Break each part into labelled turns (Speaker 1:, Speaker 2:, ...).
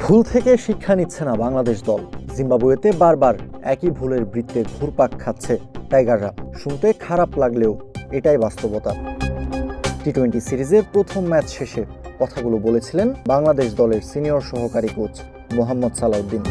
Speaker 1: ভুল থেকে শিক্ষা নিচ্ছে না বাংলাদেশ দল। জিম্বাবুয়েতে বারবার একই ভুলের বৃত্তে ঘুরপাক খাচ্ছে টাইগাররা। শুনতে খারাপ লাগলেও এটাই বাস্তবতা। টি-20 সিরিজের প্রথম ম্যাচ শেষে কথাগুলো বলেছিলেন বাংলাদেশ দলের সিনিয়র সহকারী কোচ মোহাম্মদ সালাউদ্দিন।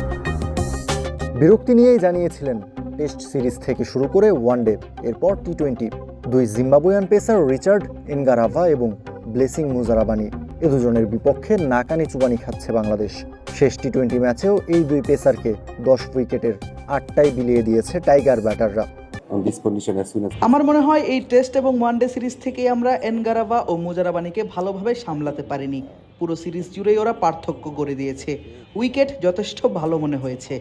Speaker 1: বিরক্তি নিয়েই জানিয়েছিলেন টেস্ট সিরিজ থেকে শুরু করে ওয়ানডে, এরপর টি-20। দুই জিম্বাবুয়ান পেসার রিচার্ড এনগারাভা এবং ব্লেসিং মুজারাবানি, এ দুজনের বিপক্ষে নাকানি চুবানি খাচ্ছে বাংলাদেশ। শেষ টি-20 ম্যাচেও এই দুই পেসারকে 10 উইকেটের 8টাই বিলিয়ে দিয়েছে টাইগার ব্যাটাররা।
Speaker 2: আমার মনে হয় এই টেস্ট এবং ওয়ানডে সিরিজ থেকেই আমরা এনগারাভা ও মুজারাবানিকে ভালোভাবে সামলাতে পারিনি। পুরো সিরিজ জুড়েই ওরা পার্থক্য করে দিয়েছে। উইকেট যথেষ্ট ভালো মনে হয়েছে,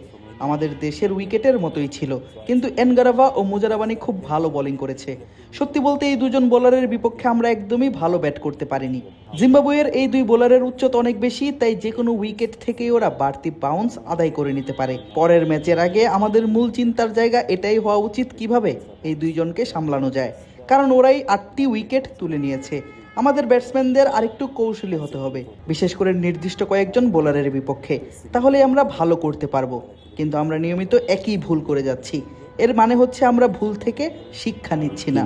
Speaker 2: আমাদের দেশের উইকেটের মতোই ছিল, কিন্তু এনগারাভা ও মুজারাবানি খুব ভালো বোলিং করেছে। সত্যি বলতে এই দুজন বোলারের বিপক্ষে আমরা একদমই ভালো ব্যাট করতে পারিনি। জিম্বাবুয়ের এই দুই বোলারের উচ্চতা অনেক বেশি, তাই যে কোনো উইকেট থেকেই ওরা বাড়তি বাউন্স আদায় করে নিতে পারে। পরের ম্যাচের আগে আমাদের মূল চিন্তার জায়গা এটাই হওয়া উচিত, কিভাবে এই দুইজনকে সামলানো যায়, কারণ ওরাই 8টি উইকেট তুলে নিয়েছে। আমাদের ব্যাটসম্যানদের আরেকটু কৌশলী হতে হবে, বিশেষ করে নির্দিষ্ট কয়েকজন বোলারের বিপক্ষে, তাহলে আমরা ভালো করতে পারবো। কিন্তু আমরা নিয়মিত একই ভুল করে যাচ্ছি, এর মানে হচ্ছে আমরা ভুল থেকে শিক্ষা নিচ্ছি না।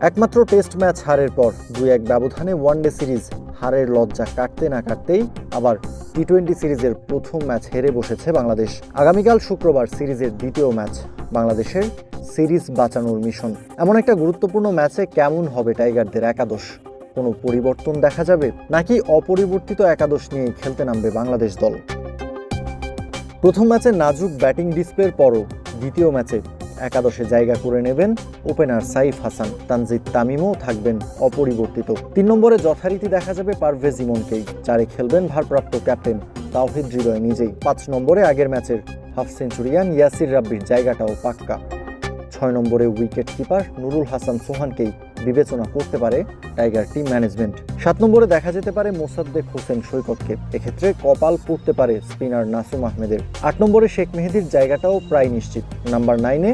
Speaker 1: একমাত্র টেস্ট ম্যাচ হারের পর 2-1 ব্যবধানে ওয়ানডে সিরিজ হারের লজ্জা কাটতে না কাটতেই আবার টি-20 সিরিজের প্রথম ম্যাচ হেরে বসেছে বাংলাদেশ। আগামীকাল শুক্রবার সিরিজের দ্বিতীয় ম্যাচ, বাংলাদেশের সিরিজ বাঁচানোর মিশন। এমন একটা গুরুত্বপূর্ণ ম্যাচে কেমন হবে টাইগারদের একাদশ? কোনো পরিবর্তন দেখা যাবে, নাকি অপরিবর্তিত একাদশ নিয়েই খেলতে নামবে বাংলাদেশ দল? প্রথম ম্যাচে নাজুক ব্যাটিং ডিসপ্লের পরও দ্বিতীয় ম্যাচে একাদশে জায়গা করে নেবেন ওপেনার সাইফ হাসান। তানজিদ তামিমও থাকবেন অপরিবর্তিত। 3 নম্বরে যথারীতি দেখা যাবে পারভেজ ইমনকেই। 4-এ খেলবেন ভারপ্রাপ্ত ক্যাপ্টেন তাওহিদ হৃদয় নিজেই। 5 নম্বরে আগের ম্যাচের হাফ সেঞ্চুরিয়ান ইয়াসির রাব্বির জায়গাটাও পাক্কা। 6 নম্বরে উইকেট কিপার নুরুল হাসান সোহানকেই বিবেচনা করতে পারে টাইগার টিম ম্যানেজমেন্ট। 7 নম্বরে দেখা যেতে পারে মোসাদ্দেক হোসেন সৈকতকে। এক্ষেত্রে কপাল পড়তে পারে স্পিনার নাসুম আহমেদের। 8 নম্বরে শেখ মেহেদীর জায়গাটাও প্রায় নিশ্চিত। নাম্বার 9-এ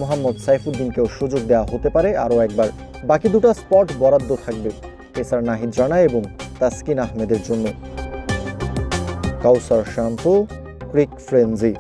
Speaker 1: মোহাম্মদ সাইফুদ্দিনকেও সুযোগ দেওয়া হতে পারে আরও একবার। বাকি দুটো স্পট বরাদ্দ থাকবে পেসার নাহিদ রানা এবং তাসকিন আহমেদের জন্য। কাউসার শান্ত, ক্রিক ফ্রেঞ্জি।